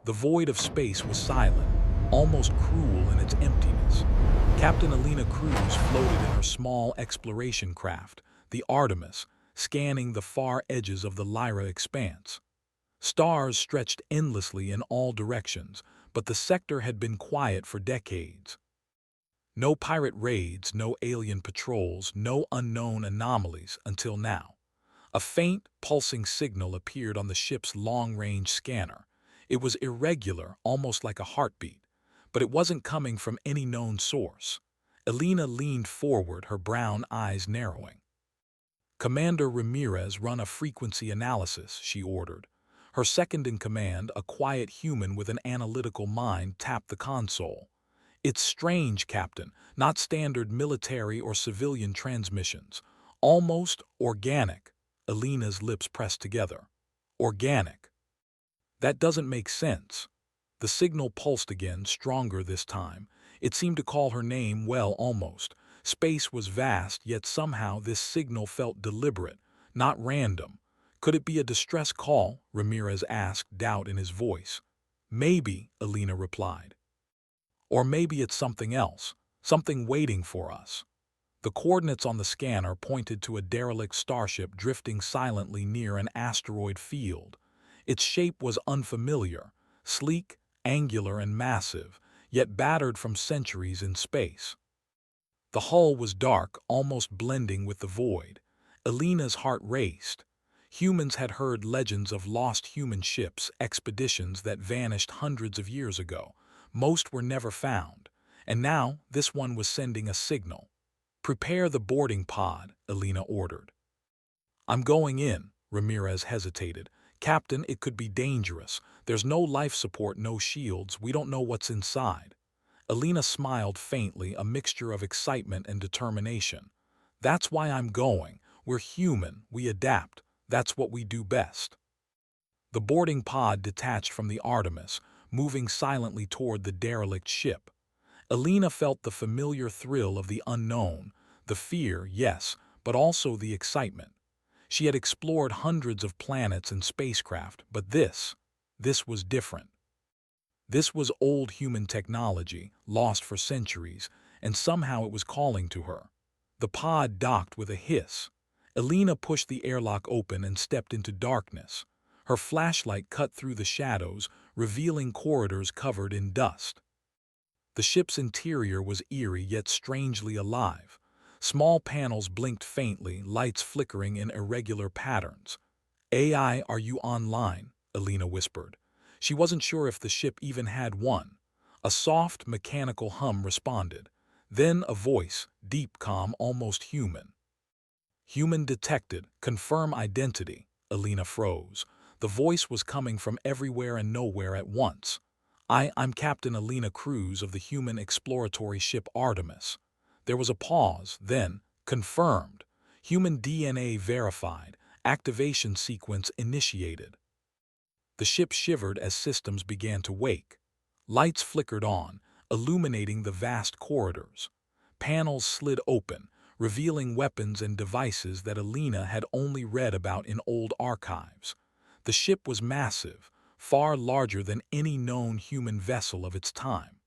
The void of space was silent, almost cruel in its emptiness. Captain Alina Cruz floated in her small exploration craft, the Artemis, scanning the far edges of the Lyra expanse. Stars stretched endlessly in all directions, but the sector had been quiet for decades. No pirate raids, no alien patrols, no unknown anomalies until now. A faint, pulsing signal appeared on the ship's long-range scanner. It was irregular, almost like a heartbeat, but it wasn't coming from any known source. Alina leaned forward, her brown eyes narrowing. "Commander Ramirez, run a frequency analysis," she ordered. Her second-in-command, a quiet human with an analytical mind, tapped the console. "It's strange, Captain, not standard military or civilian transmissions. Almost organic." Alina's lips pressed together. "Organic. That doesn't make sense." The signal pulsed again, stronger this time. It seemed to call her name, well, almost. Space was vast, yet somehow this signal felt deliberate, not random. "Could it be a distress call?" Ramirez asked, doubt in his voice. "Maybe," Alina replied. "Or maybe it's something else, something waiting for us." The coordinates on the scanner pointed to a derelict starship drifting silently near an asteroid field. Its shape was unfamiliar, sleek, angular and massive, yet battered from centuries in space. The hull was dark, almost blending with the void. Alina's heart raced. Humans had heard legends of lost human ships, expeditions that vanished hundreds of years ago. Most were never found, and now this one was sending a signal. "Prepare the boarding pod," Alina ordered. "I'm going in," Ramirez hesitated. "Captain, it could be dangerous. There's no life support, no shields. We don't know what's inside." Alina smiled faintly, a mixture of excitement and determination. "That's why I'm going. We're human. We adapt. That's what we do best." The boarding pod detached from the Artemis, moving silently toward the derelict ship. Alina felt the familiar thrill of the unknown, the fear, yes, but also the excitement. She had explored hundreds of planets and spacecraft, but this was different. This was old human technology, lost for centuries, and somehow it was calling to her. The pod docked with a hiss. Alina pushed the airlock open and stepped into darkness. Her flashlight cut through the shadows, revealing corridors covered in dust. The ship's interior was eerie yet strangely alive. Small panels blinked faintly, lights flickering in irregular patterns. "AI, are you online?" Alina whispered. She wasn't sure if the ship even had one. A soft, mechanical hum responded. Then a voice, deep, calm, almost human. "Human detected. Confirm identity." Alina froze. The voice was coming from everywhere and nowhere at once. I'm Captain Alina Cruz of the human exploratory ship Artemis." There was a pause, then, "Confirmed. Human DNA verified. Activation sequence initiated." The ship shivered as systems began to wake. Lights flickered on, illuminating the vast corridors. Panels slid open, revealing weapons and devices that Alina had only read about in old archives. The ship was massive, far larger than any known human vessel of its time.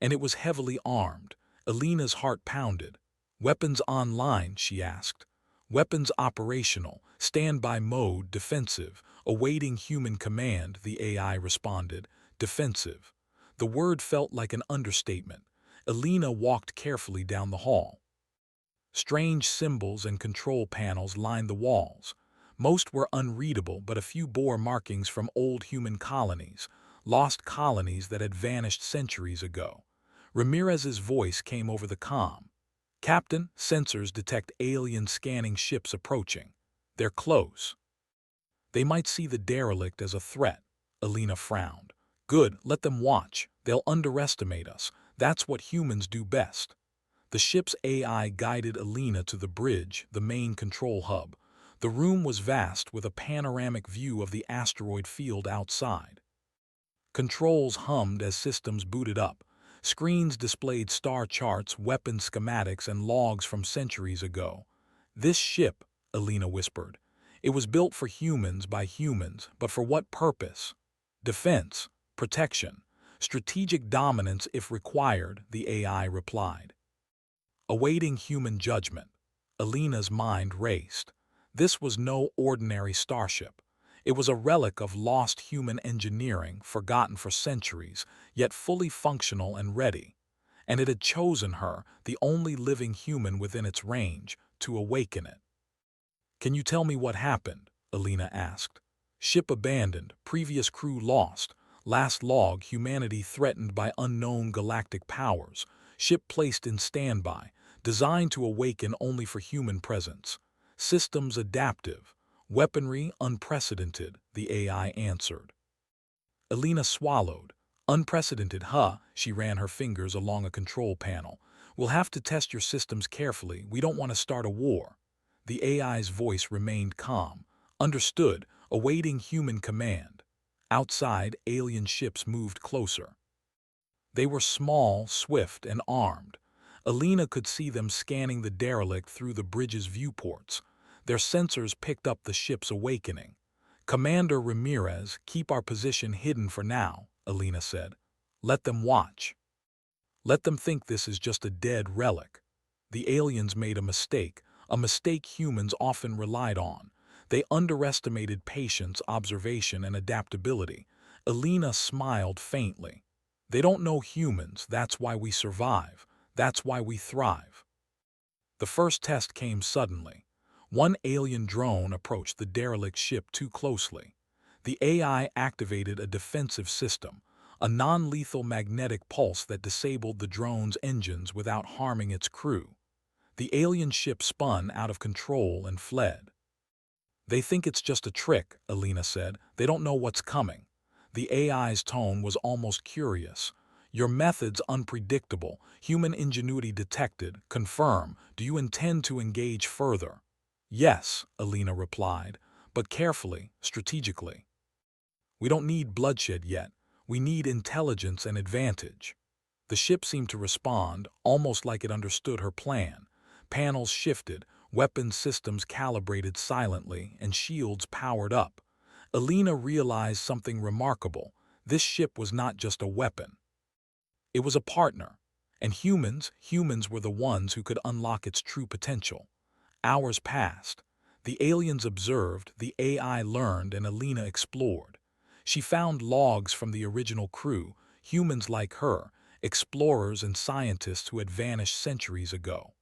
And it was heavily armed. Alina's heart pounded. "Weapons online?" she asked. "Weapons operational, standby mode, defensive, awaiting human command," the AI responded. "Defensive." The word felt like an understatement. Alina walked carefully down the hall. Strange symbols and control panels lined the walls. Most were unreadable, but a few bore markings from old human colonies, lost colonies that had vanished centuries ago. Ramirez's voice came over the comm. "Captain, sensors detect alien scanning ships approaching. They're close." "They might see the derelict as a threat." Alina frowned. "Good, let them watch. They'll underestimate us. That's what humans do best." The ship's AI guided Alina to the bridge, the main control hub. The room was vast, with a panoramic view of the asteroid field outside. Controls hummed as systems booted up. Screens displayed star charts, weapon schematics, and logs from centuries ago. "This ship," Alina whispered. "It was built for humans by humans, but for what purpose?" "Defense," Protection. Strategic dominance if required, the AI replied. Awaiting human judgment. Alina's mind raced. This was no ordinary starship. It was a relic of lost human engineering, forgotten for centuries, yet fully functional and ready. And it had chosen her, the only living human within its range, to awaken it. "Can you tell me what happened?" Alina asked. "Ship abandoned, previous crew lost, last log humanity threatened by unknown galactic powers, ship placed in standby, designed to awaken only for human presence. Systems adaptive, weaponry unprecedented," the AI answered. Alina swallowed. "Unprecedented, huh?" She ran her fingers along a control panel. "We'll have to test your systems carefully. We don't want to start a war." The AI's voice remained calm. "Understood, awaiting human command." Outside, alien ships moved closer. They were small, swift, and armed. Alina could see them scanning the derelict through the bridge's viewports. Their sensors picked up the ship's awakening. "Commander Ramirez, keep our position hidden for now," Alina said. "Let them watch. Let them think this is just a dead relic." The aliens made a mistake humans often relied on. They underestimated patience, observation, and adaptability. Alina smiled faintly. "They don't know humans, that's why we survive. That's why we thrive." The first test came suddenly. One alien drone approached the derelict ship too closely. The AI activated a defensive system, a non-lethal magnetic pulse that disabled the drone's engines without harming its crew. The alien ship spun out of control and fled. "They think it's just a trick," Alina said. "They don't know what's coming." The AI's tone was almost curious. "Your methods unpredictable, human ingenuity detected, confirm. Do you intend to engage further?" "Yes," Alina replied, "but carefully, strategically. We don't need bloodshed yet. We need intelligence and advantage." The ship seemed to respond, almost like it understood her plan. Panels shifted, weapon systems calibrated silently, and shields powered up. Alina realized something remarkable. This ship was not just a weapon. It was a partner. And humans were the ones who could unlock its true potential. Hours passed. The aliens observed, the AI learned, and Alina explored. She found logs from the original crew, humans like her, explorers and scientists who had vanished centuries ago.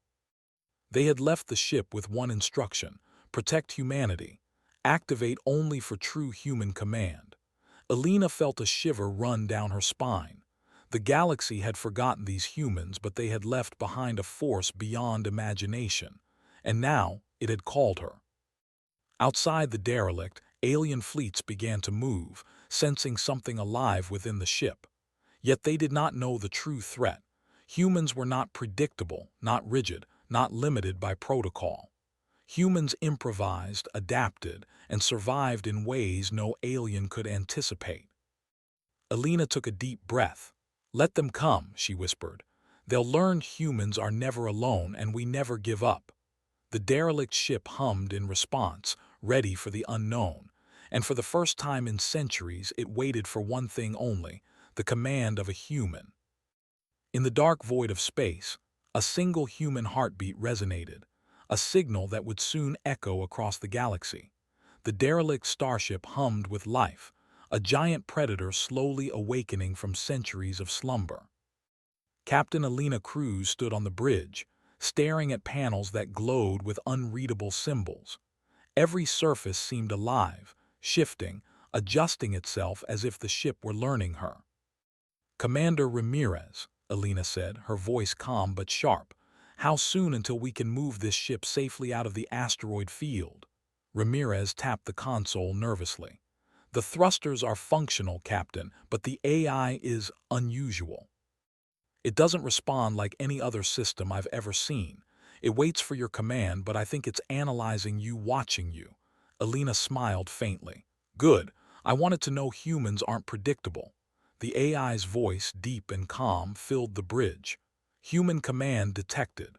They had left the ship with one instruction: protect humanity. Activate only for true human command. Alina felt a shiver run down her spine. The galaxy had forgotten these humans, but they had left behind a force beyond imagination. And now it had called her. Outside the derelict, alien fleets began to move, sensing something alive within the ship. Yet they did not know the true threat. Humans were not predictable, not rigid, not limited by protocol. Humans improvised, adapted, and survived in ways no alien could anticipate. Alina took a deep breath. "Let them come," she whispered. "They'll learn humans are never alone and we never give up." The derelict ship hummed in response, ready for the unknown. And for the first time in centuries, it waited for one thing only: the command of a human. In the dark void of space, a single human heartbeat resonated, a signal that would soon echo across the galaxy. The derelict starship hummed with life, a giant predator slowly awakening from centuries of slumber. Captain Alina Cruz stood on the bridge, staring at panels that glowed with unreadable symbols. Every surface seemed alive, shifting, adjusting itself as if the ship were learning her. "Commander Ramirez," Alina said, her voice calm but sharp, "how soon until we can move this ship safely out of the asteroid field?" Ramirez tapped the console nervously. "The thrusters are functional, Captain, but the AI is unusual. It doesn't respond like any other system I've ever seen. It waits for your command, but I think it's analyzing you, watching you." Alina smiled faintly. "Good. I wanted to know humans aren't predictable." The AI's voice, deep and calm, filled the bridge. "Human command detected.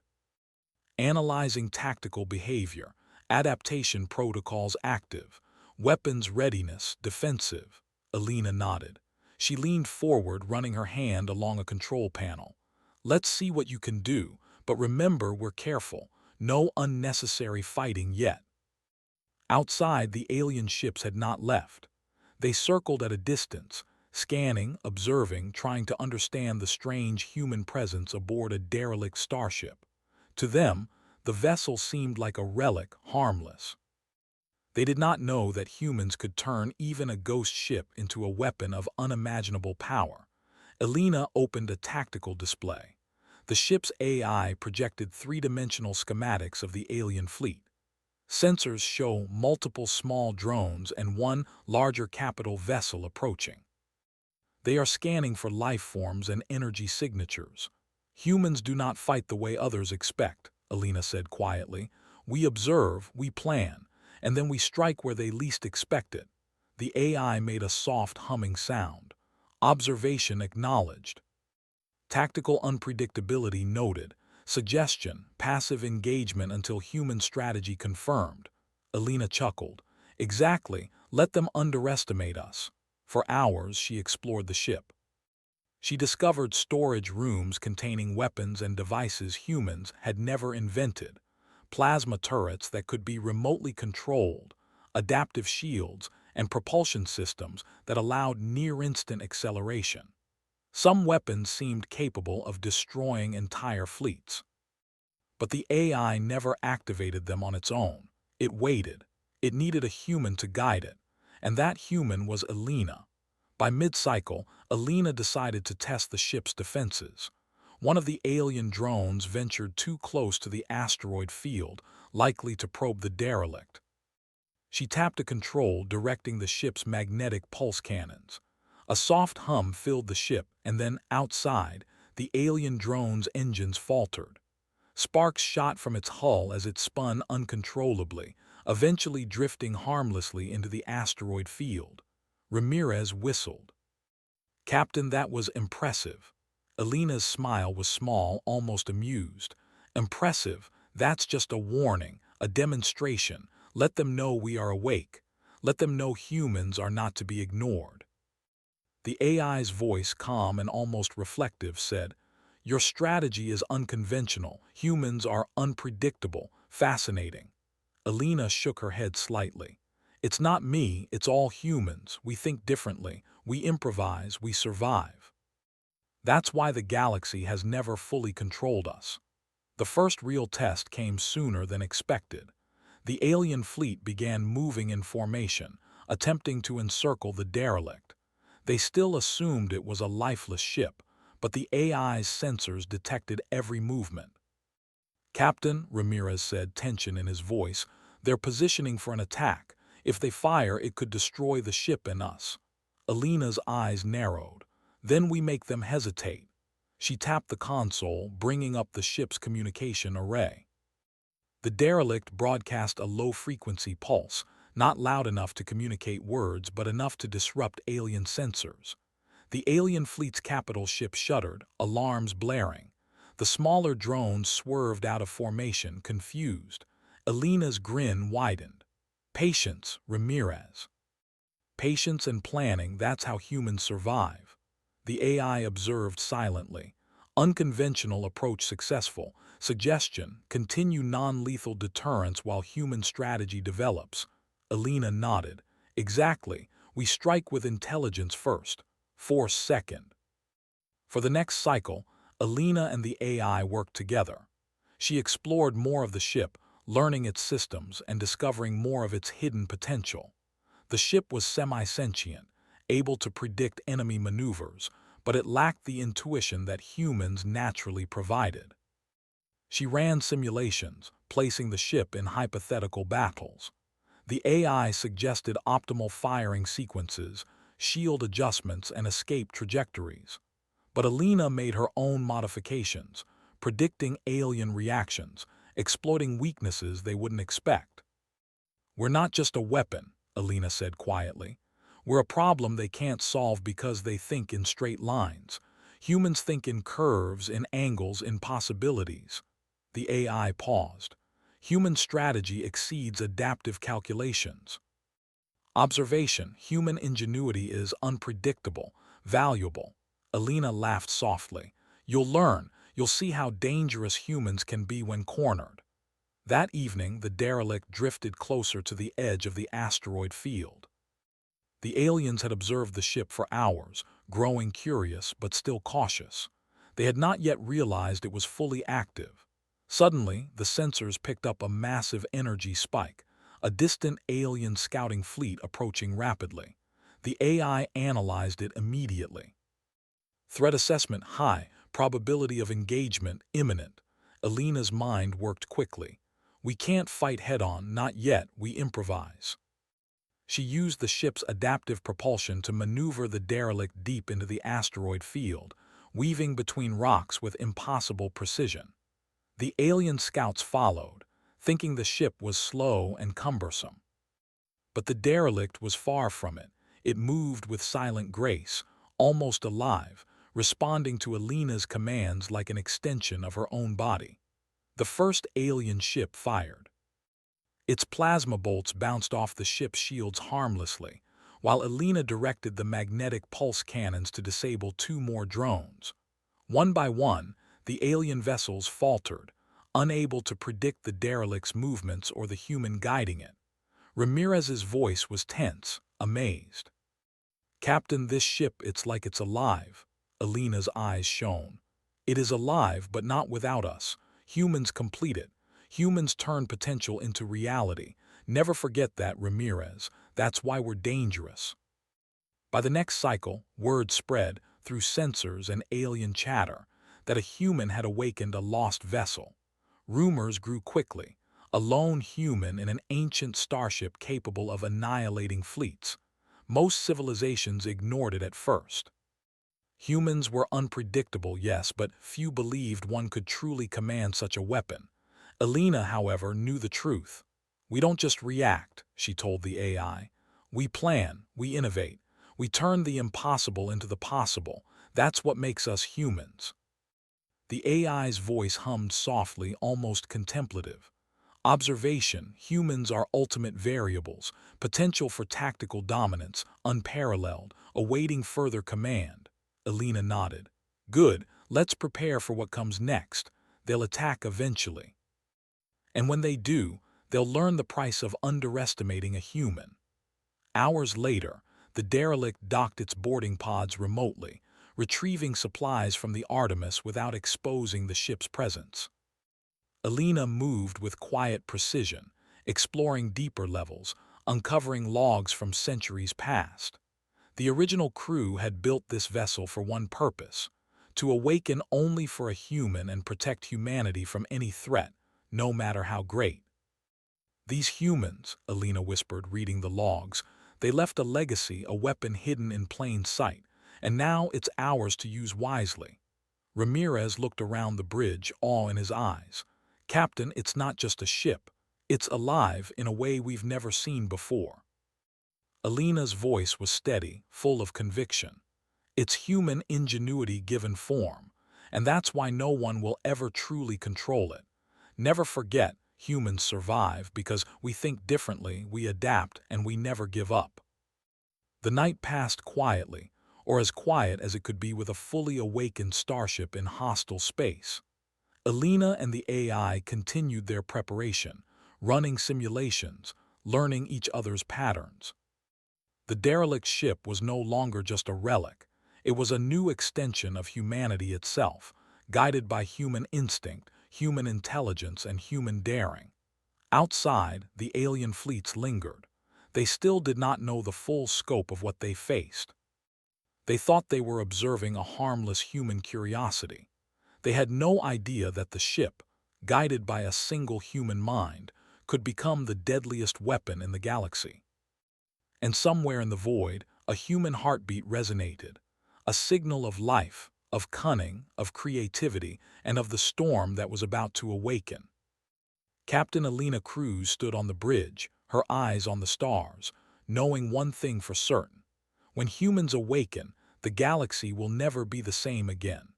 Analyzing tactical behavior. Adaptation protocols active. Weapons readiness defensive." Alina nodded. She leaned forward, running her hand along a control panel. "Let's see what you can do, but remember we're careful. No unnecessary fighting yet." Outside, the alien ships had not left. They circled at a distance, scanning, observing, trying to understand the strange human presence aboard a derelict starship. To them, the vessel seemed like a relic, harmless. They did not know that humans could turn even a ghost ship into a weapon of unimaginable power. Alina opened a tactical display. The ship's AI projected three-dimensional schematics of the alien fleet. Sensors show multiple small drones and one larger capital vessel approaching. They are scanning for life forms and energy signatures. "Humans do not fight the way others expect," Alina said quietly. "We observe, we plan, and then we strike where they least expect it." The AI made a soft humming sound. "Observation acknowledged." Tactical unpredictability noted. Suggestion, passive engagement until human strategy confirmed. Alina chuckled. "Exactly, let them underestimate us." For hours she explored the ship. She discovered storage rooms containing weapons and devices humans had never invented. Plasma turrets that could be remotely controlled, adaptive shields, and propulsion systems that allowed near-instant acceleration. Some weapons seemed capable of destroying entire fleets. But the AI never activated them on its own. It waited. It needed a human to guide it, and that human was Alina. By mid-cycle, Alina decided to test the ship's defenses. One of the alien drones ventured too close to the asteroid field, likely to probe the derelict. She tapped a control directing the ship's magnetic pulse cannons. A soft hum filled the ship, and then, outside, the alien drone's engines faltered. Sparks shot from its hull as it spun uncontrollably, eventually drifting harmlessly into the asteroid field. Ramirez whistled. "Captain, that was impressive." Alina's smile was small, almost amused. "Impressive, that's just a warning, a demonstration. Let them know we are awake. Let them know humans are not to be ignored." The AI's voice, calm and almost reflective, said, "Your strategy is unconventional. Humans are unpredictable, fascinating." Alina shook her head slightly. "It's not me, it's all humans. We think differently. We improvise, we survive. That's why the galaxy has never fully controlled us." The first real test came sooner than expected. The alien fleet began moving in formation, attempting to encircle the derelict. They still assumed it was a lifeless ship, but the AI's sensors detected every movement. "Captain," Ramirez said, tension in his voice, "they're positioning for an attack. If they fire, it could destroy the ship and us." Alina's eyes narrowed. "Then we make them hesitate." She tapped the console, bringing up the ship's communication array. The derelict broadcast a low-frequency pulse, not loud enough to communicate words but enough to disrupt alien sensors. The alien fleet's capital ship shuddered, alarms blaring. The smaller drones swerved out of formation, confused. Alina's grin widened. "Patience, Ramirez. Patience and planning, that's how humans survive." The AI observed silently. "Unconventional approach successful. Suggestion, continue non-lethal deterrence while human strategy develops." Alina nodded. "Exactly. We strike with intelligence first, force second." For the next cycle, Alina and the AI worked together. She explored more of the ship, learning its systems and discovering more of its hidden potential. The ship was semi-sentient, able to predict enemy maneuvers, but it lacked the intuition that humans naturally provided. She ran simulations, placing the ship in hypothetical battles. The AI suggested optimal firing sequences, shield adjustments, and escape trajectories. But Alina made her own modifications, predicting alien reactions, exploiting weaknesses they wouldn't expect. "We're not just a weapon," Alina said quietly. "We're a problem they can't solve because they think in straight lines. Humans think in curves, in angles, in possibilities." The AI paused. "Human strategy exceeds adaptive calculations." Observation, human ingenuity is unpredictable, Valuable. Alina laughed softly. You'll learn. You'll see how dangerous humans can be when cornered. That evening, the derelict drifted closer to the edge of the asteroid field. The aliens had observed the ship for hours, growing curious but still cautious. They had not yet realized it was fully active. Suddenly, the sensors picked up a massive energy spike, a distant alien scouting fleet approaching rapidly. The AI analyzed it immediately. Threat assessment high, probability of engagement imminent. Alina's mind worked quickly. We can't fight head-on, not yet, we improvise. She used the ship's adaptive propulsion to maneuver the derelict deep into the asteroid field, weaving between rocks with impossible precision. The alien scouts followed, thinking the ship was slow and cumbersome. But the derelict was far from it. It moved with silent grace, almost alive, responding to Alina's commands like an extension of her own body. The first alien ship fired. Its plasma bolts bounced off the ship's shields harmlessly, while Alina directed the magnetic pulse cannons to disable two more drones. One by one, the alien vessels faltered, unable to predict the derelict's movements or the human guiding it. Ramirez's voice was tense, amazed. "Captain, this ship, it's like it's alive." Alina's eyes shone. "It is alive, but not without us. Humans complete it. Humans turn potential into reality. Never forget that, Ramirez. That's why we're dangerous." By the next cycle, word spread, through sensors and alien chatter, that a human had awakened a lost vessel. Rumors grew quickly. A lone human in an ancient starship capable of annihilating fleets. Most civilizations ignored it at first. Humans were unpredictable, yes, but few believed one could truly command such a weapon. Alina, however, knew the truth. "We don't just react," she told the AI. "We plan, we innovate, we turn the impossible into the possible. That's what makes us humans." The AI's voice hummed softly, almost contemplative. "Observation, humans are ultimate variables, potential for tactical dominance, unparalleled, awaiting further command." Alina nodded. "Good, let's prepare for what comes next. They'll attack eventually. And when they do, they'll learn the price of underestimating a human." Hours later, the derelict docked its boarding pods remotely, retrieving supplies from the Artemis without exposing the ship's presence. Alina moved with quiet precision, exploring deeper levels, uncovering logs from centuries past. The original crew had built this vessel for one purpose: to awaken only for a human and protect humanity from any threat, no matter how great. "These humans," Alina whispered, reading the logs, "they left a legacy, a weapon hidden in plain sight, and now it's ours to use wisely." Ramirez looked around the bridge, awe in his eyes. "Captain, it's not just a ship. It's alive in a way we've never seen before." Alina's voice was steady, full of conviction. "It's human ingenuity given form, and that's why no one will ever truly control it. Never forget, humans survive because we think differently, we adapt, and we never give up." The night passed quietly, or as quiet as it could be with a fully awakened starship in hostile space. Alina and the AI continued their preparation, running simulations, learning each other's patterns. The derelict ship was no longer just a relic. It was a new extension of humanity itself, guided by human instinct, human intelligence, and human daring. Outside, the alien fleets lingered. They still did not know the full scope of what they faced. They thought they were observing a harmless human curiosity. They had no idea that the ship, guided by a single human mind, could become the deadliest weapon in the galaxy. And somewhere in the void, a human heartbeat resonated, a signal of life, of cunning, of creativity, and of the storm that was about to awaken. Captain Alina Cruz stood on the bridge, her eyes on the stars, knowing one thing for certain: when humans awaken, the galaxy will never be the same again.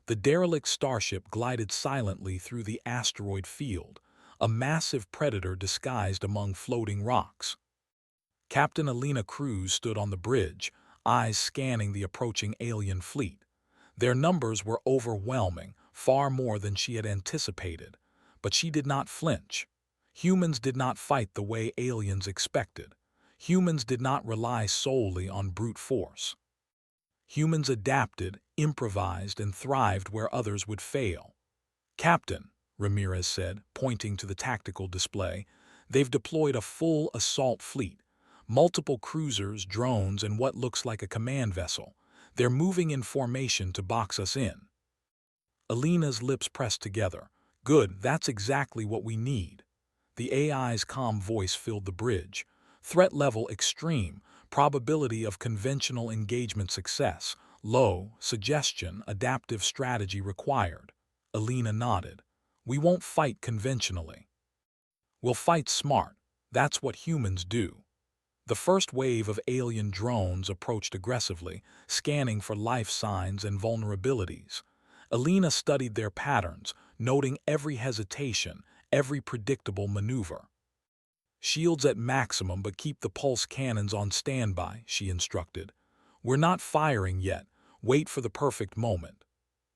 The derelict starship glided silently through the asteroid field, a massive predator disguised among floating rocks. Captain Alina Cruz stood on the bridge, eyes scanning the approaching alien fleet. Their numbers were overwhelming, far more than she had anticipated. But she did not flinch. Humans did not fight the way aliens expected. Humans did not rely solely on brute force. Humans adapted, improvised, and thrived where others would fail. "Captain," Ramirez said, pointing to the tactical display, "they've deployed a full assault fleet. Multiple cruisers, drones, and what looks like a command vessel. They're moving in formation to box us in." Alina's lips pressed together. "Good, that's exactly what we need." The AI's calm voice filled the bridge. "Threat level extreme, probability of conventional engagement success, low, suggestion, adaptive strategy required." Alina nodded. "We won't fight conventionally. We'll fight smart. That's what humans do." The first wave of alien drones approached aggressively, scanning for life signs and vulnerabilities. Alina studied their patterns, noting every hesitation, every predictable maneuver. "Shields at maximum, but keep the pulse cannons on standby," she instructed. "We're not firing yet. Wait for the perfect moment."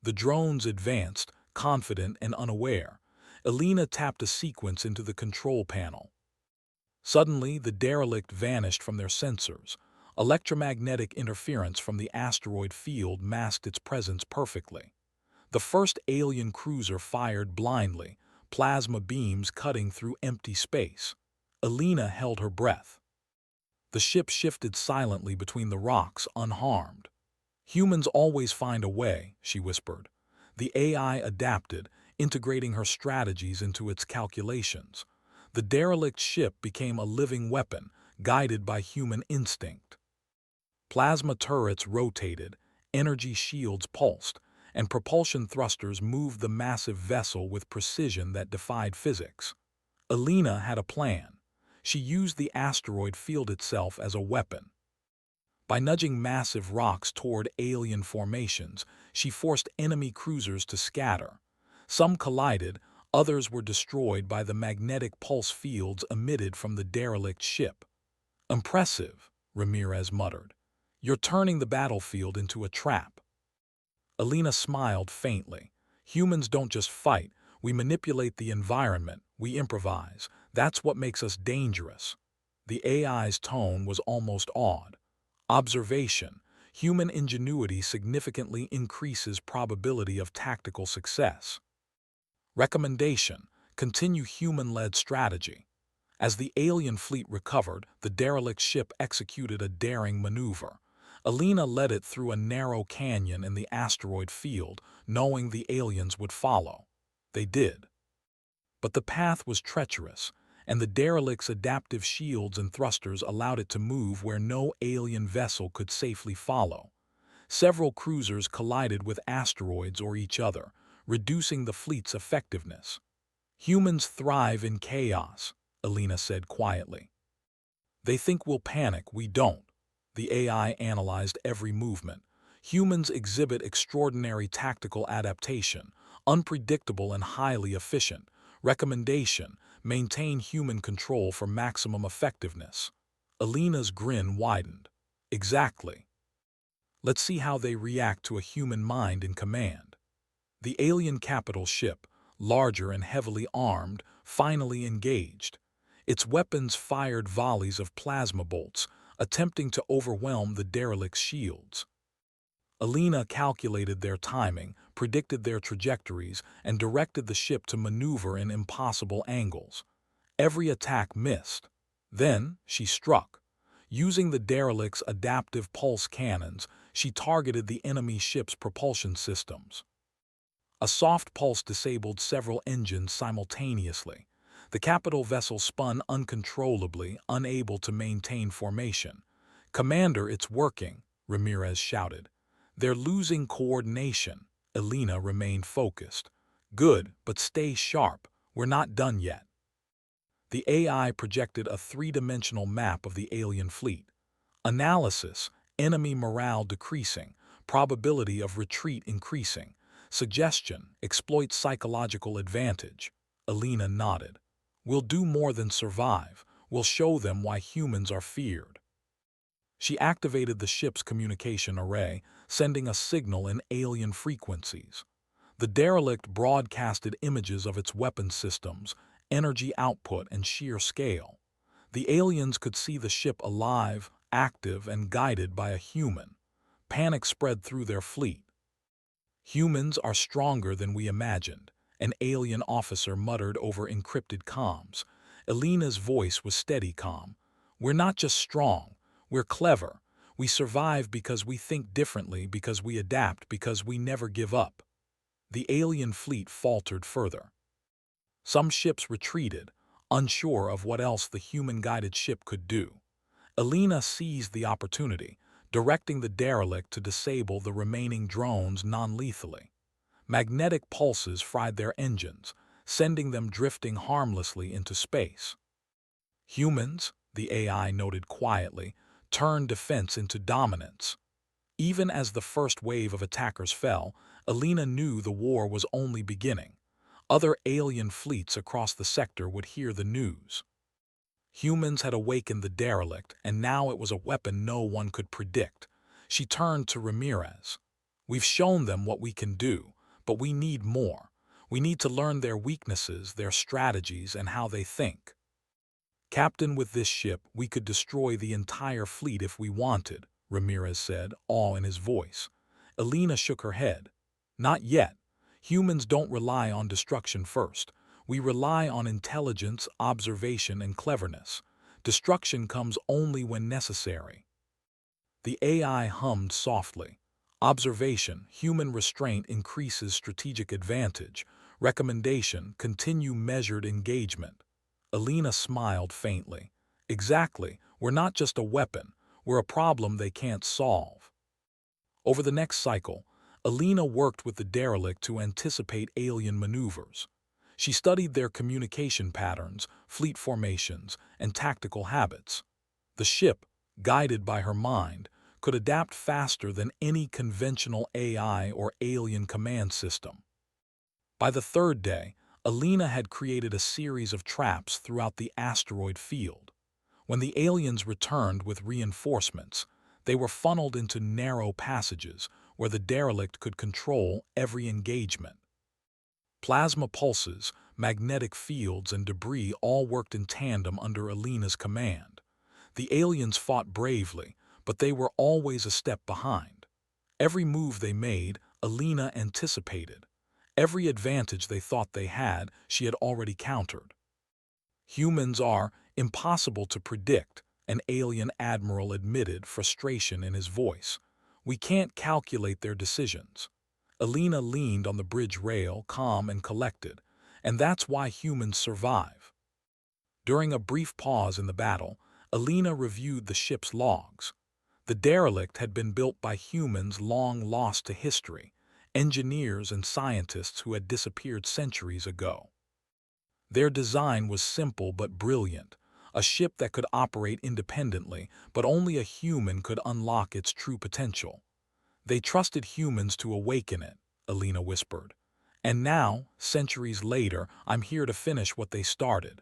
The drones advanced, confident and unaware. Alina tapped a sequence into the control panel. Suddenly, the derelict vanished from their sensors. Electromagnetic interference from the asteroid field masked its presence perfectly. The first alien cruiser fired blindly, plasma beams cutting through empty space. Alina held her breath. The ship shifted silently between the rocks, unharmed. "Humans always find a way," she whispered. The AI adapted, integrating her strategies into its calculations. The derelict ship became a living weapon, guided by human instinct. Plasma turrets rotated, energy shields pulsed, and propulsion thrusters moved the massive vessel with precision that defied physics. Alina had a plan. She used the asteroid field itself as a weapon. By nudging massive rocks toward alien formations, she forced enemy cruisers to scatter. Some collided, others were destroyed by the magnetic pulse fields emitted from the derelict ship. "Impressive," Ramirez muttered. "You're turning the battlefield into a trap." Alina smiled faintly. "Humans don't just fight, we manipulate the environment, we improvise. That's what makes us dangerous." The AI's tone was almost awed. "Observation. Human ingenuity significantly increases probability of tactical success. Recommendation. Continue human-led strategy." As the alien fleet recovered, the derelict ship executed a daring maneuver. Alina led it through a narrow canyon in the asteroid field, knowing the aliens would follow. They did. But the path was treacherous, and the derelict's adaptive shields and thrusters allowed it to move where no alien vessel could safely follow. Several cruisers collided with asteroids or each other, reducing the fleet's effectiveness. "Humans thrive in chaos," Alina said quietly. "They think we'll panic, we don't." The AI analyzed every movement. "Humans exhibit extraordinary tactical adaptation, unpredictable and highly efficient. Recommendation: maintain human control for maximum effectiveness." Alina's grin widened. "Exactly. Let's see how they react to a human mind in command." The alien capital ship, larger and heavily armed, finally engaged. Its weapons fired volleys of plasma bolts, attempting to overwhelm the derelict's shields. Alina calculated their timing, predicted their trajectories, and directed the ship to maneuver in impossible angles. Every attack missed. Then she struck. Using the derelict's adaptive pulse cannons, she targeted the enemy ship's propulsion systems. A soft pulse disabled several engines simultaneously. The capital vessel spun uncontrollably, unable to maintain formation. "Commander, it's working," Ramirez shouted. "They're losing coordination." Alina remained focused. "Good, but stay sharp. We're not done yet." The AI projected a three-dimensional map of the alien fleet. Analysis: enemy morale decreasing, probability of retreat increasing. Suggestion: exploit psychological advantage. Alina nodded. "We'll do more than survive. We'll show them why humans are feared." She activated the ship's communication array, sending a signal in alien frequencies. The derelict broadcasted images of its weapon systems, energy output, and sheer scale. The aliens could see the ship alive, active, and guided by a human. Panic spread through their fleet. "Humans are stronger than we imagined," an alien officer muttered over encrypted comms. Elena's voice was steady calm. "We're not just strong, we're clever. We survive because we think differently, because we adapt, because we never give up." The alien fleet faltered further. Some ships retreated, unsure of what else the human-guided ship could do. Elena seized the opportunity, directing the derelict to disable the remaining drones non-lethally. Magnetic pulses fried their engines, sending them drifting harmlessly into space. "Humans," the AI noted quietly, "turned defense into dominance." Even as the first wave of attackers fell, Elena knew the war was only beginning. Other alien fleets across the sector would hear the news. Humans had awakened the derelict, and now it was a weapon no one could predict. She turned to Ramirez. "We've shown them what we can do, but we need more. We need to learn their weaknesses, their strategies, and how they think." "Captain, with this ship, we could destroy the entire fleet if we wanted," Ramirez said, awe in his voice. Elena shook her head. "Not yet. Humans don't rely on destruction first. We rely on intelligence, observation, and cleverness. Destruction comes only when necessary." The AI hummed softly. "Observation, human restraint increases strategic advantage. Recommendation, continue measured engagement." Elena smiled faintly. "Exactly. We're not just a weapon. We're a problem they can't solve." Over the next cycle, Elena worked with the derelict to anticipate alien maneuvers. She studied their communication patterns, fleet formations, and tactical habits. The ship, guided by her mind, could adapt faster than any conventional AI or alien command system. By the third day, Elena had created a series of traps throughout the asteroid field. When the aliens returned with reinforcements, they were funneled into narrow passages where the derelict could control every engagement. Plasma pulses, magnetic fields, and debris all worked in tandem under Elena's command. The aliens fought bravely, but they were always a step behind. Every move they made, Elena anticipated. Every advantage they thought they had, she had already countered. "Humans are impossible to predict," an alien admiral admitted, frustration in his voice. "We can't calculate their decisions." Elena leaned on the bridge rail, calm and collected. "And that's why humans survive." During a brief pause in the battle, Elena reviewed the ship's logs. The derelict had been built by humans long lost to history, engineers and scientists who had disappeared centuries ago. Their design was simple but brilliant, a ship that could operate independently, but only a human could unlock its true potential. "They trusted humans to awaken it," Elena whispered. "And now, centuries later, I'm here to finish what they started."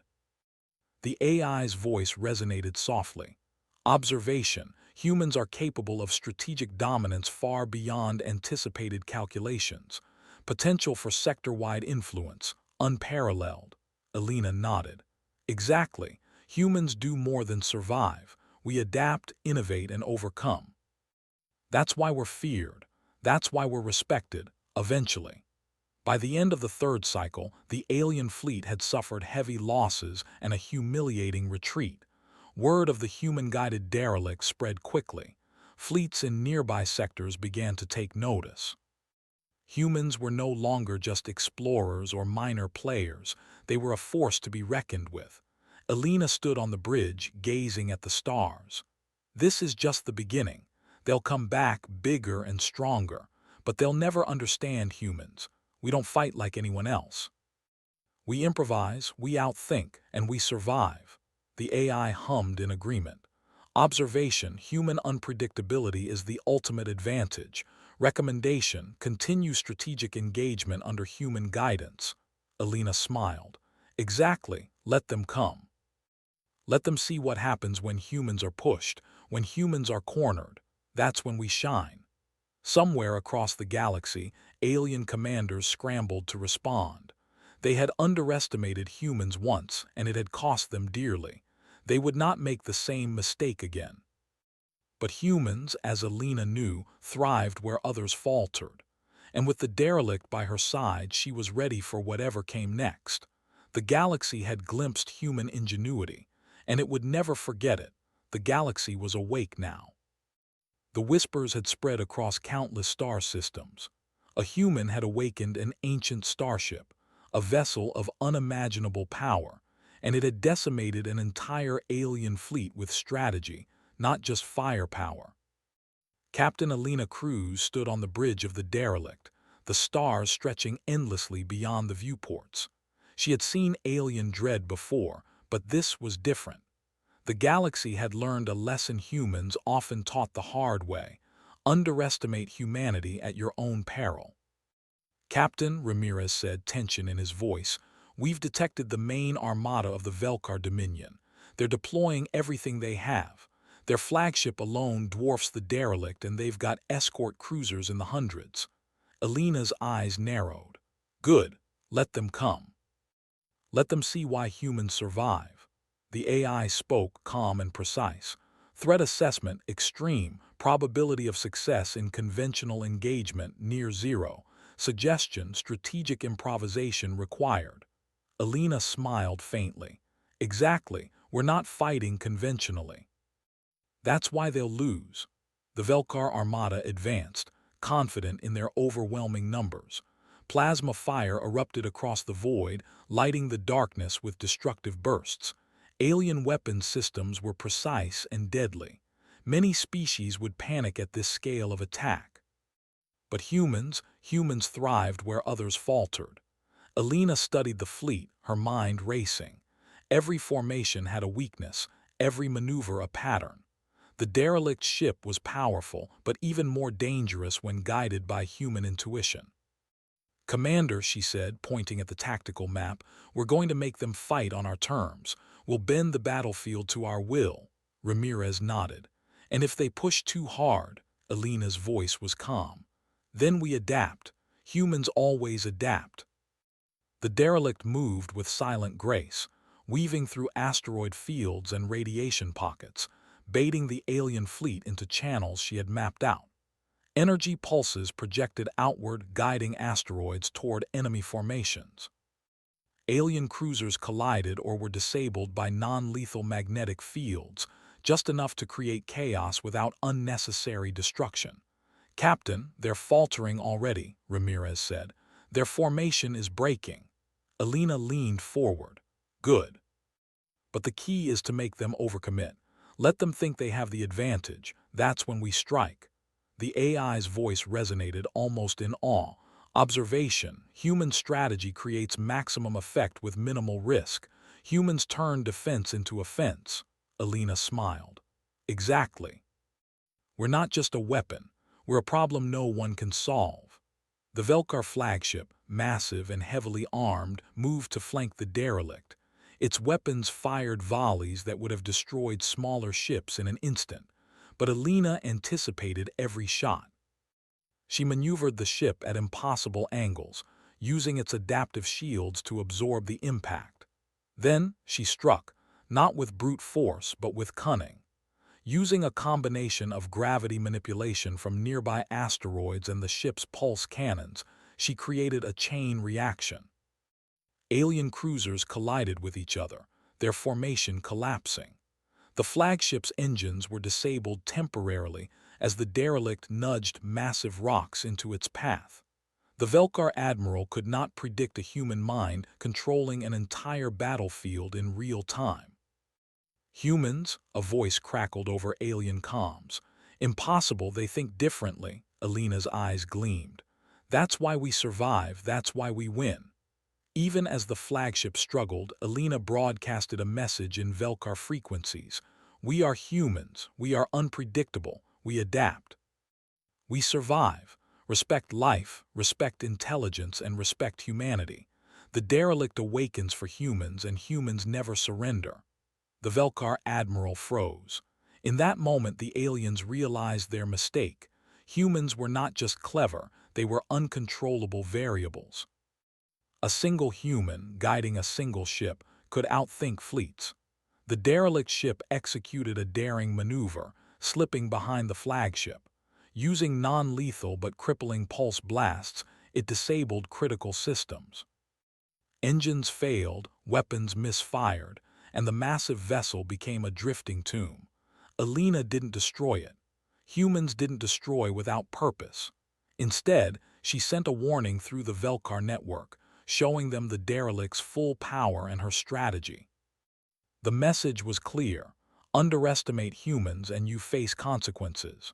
The AI's voice resonated softly. "Observation, humans are capable of strategic dominance far beyond anticipated calculations. Potential for sector-wide influence, unparalleled." Elena nodded. "Exactly. Humans do more than survive. We adapt, innovate, and overcome. That's why we're feared. That's why we're respected, eventually." By the end of the third cycle, the alien fleet had suffered heavy losses and a humiliating retreat. Word of the human-guided derelict spread quickly. Fleets in nearby sectors began to take notice. Humans were no longer just explorers or minor players. They were a force to be reckoned with. Elena stood on the bridge, gazing at the stars. "This is just the beginning. They'll come back bigger and stronger, but they'll never understand humans. We don't fight like anyone else. We improvise, we outthink, and we survive." The AI hummed in agreement. "Observation, human unpredictability is the ultimate advantage. Recommendation, continue strategic engagement under human guidance." Elena smiled. "Exactly, let them come. Let them see what happens when humans are pushed, When humans are cornered, that's when we shine. Somewhere across the galaxy, alien commanders scrambled to respond. They had underestimated humans once, and it had cost them dearly. They would not make the same mistake again. But humans, as Alina knew, thrived where others faltered. And with the derelict by her side, she was ready for whatever came next. The galaxy had glimpsed human ingenuity, and it would never forget it. The galaxy was awake now. The whispers had spread across countless star systems. A human had awakened an ancient starship, a vessel of unimaginable power, and it had decimated an entire alien fleet with strategy, not just firepower. Captain Alina Cruz stood on the bridge of the derelict, the stars stretching endlessly beyond the viewports. She had seen alien dread before, but this was different. The galaxy had learned a lesson humans often taught the hard way: underestimate humanity at your own peril. Captain, Ramirez said, tension in his voice, we've detected the main armada of the Velkar Dominion. They're deploying everything they have. Their flagship alone dwarfs the derelict, and they've got escort cruisers in the hundreds. Alina's eyes narrowed. Good, let them come. Let them see why humans survive. The AI spoke, calm and precise. Threat assessment, extreme. Probability of success in conventional engagement, near zero. Suggestion, strategic improvisation required. Alina smiled faintly. Exactly, we're not fighting conventionally. That's why they'll lose. The Velkar Armada advanced, confident in their overwhelming numbers. Plasma fire erupted across the void, lighting the darkness with destructive bursts. Alien weapons systems were precise and deadly. Many species would panic at this scale of attack. But humans thrived where others faltered. Alina studied the fleet, her mind racing. Every formation had a weakness, every maneuver a pattern. The derelict ship was powerful, but even more dangerous when guided by human intuition. Commander, she said, pointing at the tactical map, we're going to make them fight on our terms. We'll bend the battlefield to our will. Ramirez nodded. And if they push too hard, Alina's voice was calm. Then we adapt. Humans always adapt. The derelict moved with silent grace, weaving through asteroid fields and radiation pockets, baiting the alien fleet into channels she had mapped out. Energy pulses projected outward, guiding asteroids toward enemy formations. Alien cruisers collided or were disabled by non-lethal magnetic fields, just enough to create chaos without unnecessary destruction. Captain, they're faltering already, Ramirez said. Their formation is breaking. Alina leaned forward. Good. But the key is to make them overcommit. Let them think they have the advantage. That's when we strike. The AI's voice resonated almost in awe. Observation, human strategy creates maximum effect with minimal risk. Humans turn defense into offense. Alina smiled. Exactly. We're not just a weapon. We're a problem no one can solve. The Velkar flagship, massive and heavily armed, moved to flank the derelict. Its weapons fired volleys that would have destroyed smaller ships in an instant. But Alina anticipated every shot. She maneuvered the ship at impossible angles, using its adaptive shields to absorb the impact. Then she struck, not with brute force but with cunning. Using a combination of gravity manipulation from nearby asteroids and the ship's pulse cannons, she created a chain reaction. Alien cruisers collided with each other, their formation collapsing. The flagship's engines were disabled temporarily as the derelict nudged massive rocks into its path. The Velkar admiral could not predict a human mind controlling an entire battlefield in real time. Humans, a voice crackled over alien comms. Impossible, they think differently, Alina's eyes gleamed. That's why we survive, that's why we win. Even as the flagship struggled, Alina broadcasted a message in Velkar frequencies. We are humans, we are unpredictable, we adapt. We survive. Respect life, respect intelligence, and respect humanity. The derelict awakens for humans, and humans never surrender. The Velkar admiral froze. In that moment, the aliens realized their mistake. Humans were not just clever, they were uncontrollable variables. A single human, guiding a single ship, could outthink fleets. The derelict ship executed a daring maneuver, slipping behind the flagship. Using non-lethal but crippling pulse blasts, it disabled critical systems. Engines failed, weapons misfired, and the massive vessel became a drifting tomb. Alina didn't destroy it. Humans didn't destroy without purpose. Instead, she sent a warning through the Velkar network, showing them the derelict's full power and her strategy. The message was clear: underestimate humans and you face consequences.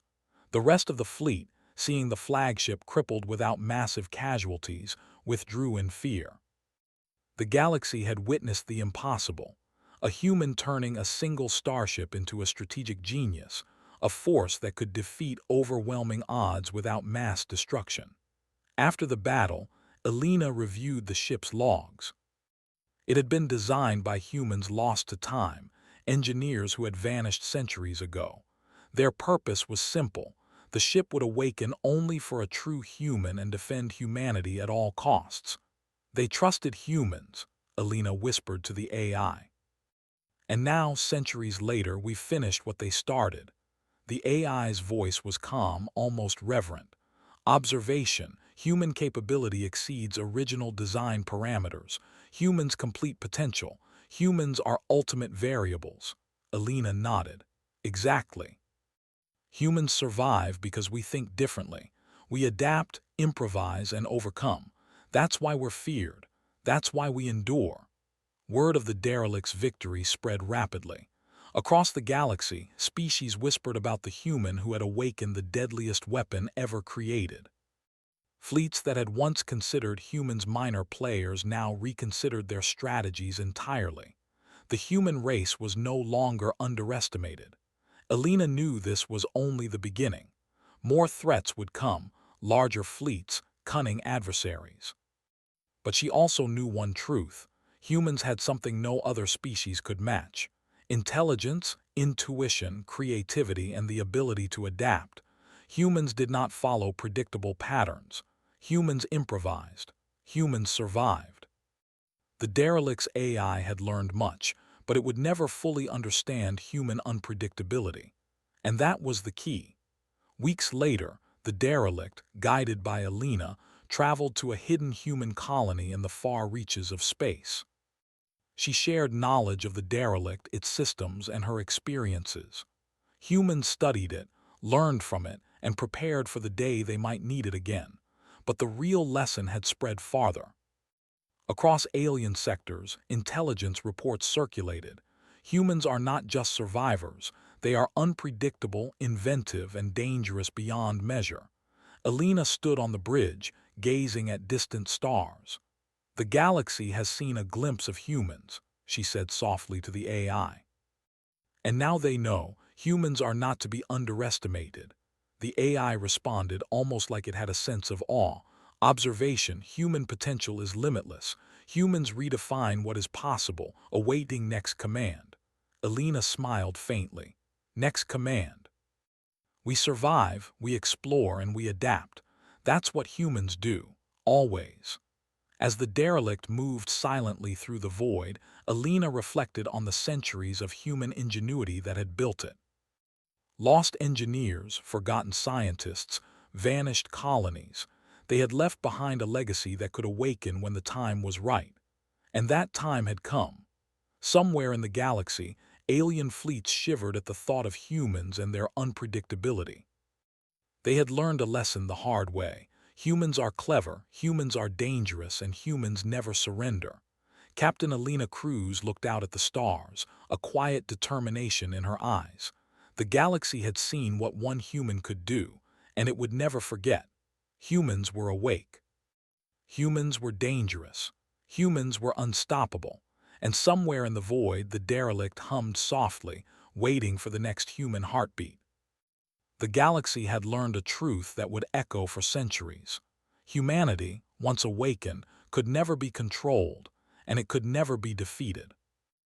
The rest of the fleet, seeing the flagship crippled without massive casualties, withdrew in fear. The galaxy had witnessed the impossible: a human turning a single starship into a strategic genius, a force that could defeat overwhelming odds without mass destruction. After the battle, Alina reviewed the ship's logs. It had been designed by humans lost to time, engineers who had vanished centuries ago. Their purpose was simple: the ship would awaken only for a true human and defend humanity at all costs. They trusted humans, Alina whispered to the AI. And now, centuries later, we finished what they started. The AI's voice was calm, almost reverent. Observation: human capability exceeds original design parameters. Humans' complete potential. Humans are ultimate variables. Alina nodded. Exactly. Humans survive because we think differently. We adapt, improvise, and overcome. That's why we're feared. That's why we endure. Word of the derelict's victory spread rapidly. Across the galaxy, species whispered about the human who had awakened the deadliest weapon ever created. Fleets that had once considered humans minor players now reconsidered their strategies entirely. The human race was no longer underestimated. Alina knew this was only the beginning. More threats would come: larger fleets, cunning adversaries. But she also knew one truth: humans had something no other species could match: intelligence, intuition, creativity, and the ability to adapt. Humans did not follow predictable patterns. Humans improvised. Humans survived. The derelict's AI had learned much, but it would never fully understand human unpredictability. And that was the key. Weeks later, the derelict, guided by Alina, traveled to a hidden human colony in the far reaches of space. She shared knowledge of the derelict, its systems, and her experiences. Humans studied it, learned from it, and prepared for the day they might need it again. But the real lesson had spread farther. Across alien sectors, intelligence reports circulated. Humans are not just survivors, they are unpredictable, inventive, and dangerous beyond measure. Alina stood on the bridge, gazing at distant stars. "The galaxy has seen a glimpse of humans," she said softly to the AI. "And now they know humans are not to be underestimated." The AI responded almost like it had a sense of awe. "Observation: human potential is limitless. Humans redefine what is possible, awaiting next command." Alina smiled faintly. Next command. We survive, we explore, and we adapt. That's what humans do, always. As the derelict moved silently through the void, Alina reflected on the centuries of human ingenuity that had built it. Lost engineers, forgotten scientists, vanished colonies. They had left behind a legacy that could awaken when the time was right. And that time had come. Somewhere in the galaxy, alien fleets shivered at the thought of humans and their unpredictability. They had learned a lesson the hard way. Humans are clever, humans are dangerous, and humans never surrender. Captain Alina Cruz looked out at the stars, a quiet determination in her eyes. The galaxy had seen what one human could do, and it would never forget. Humans were awake. Humans were dangerous. Humans were unstoppable. And somewhere in the void, the derelict hummed softly, waiting for the next human heartbeat. The galaxy had learned a truth that would echo for centuries. Humanity, once awakened, could never be controlled, and it could never be defeated.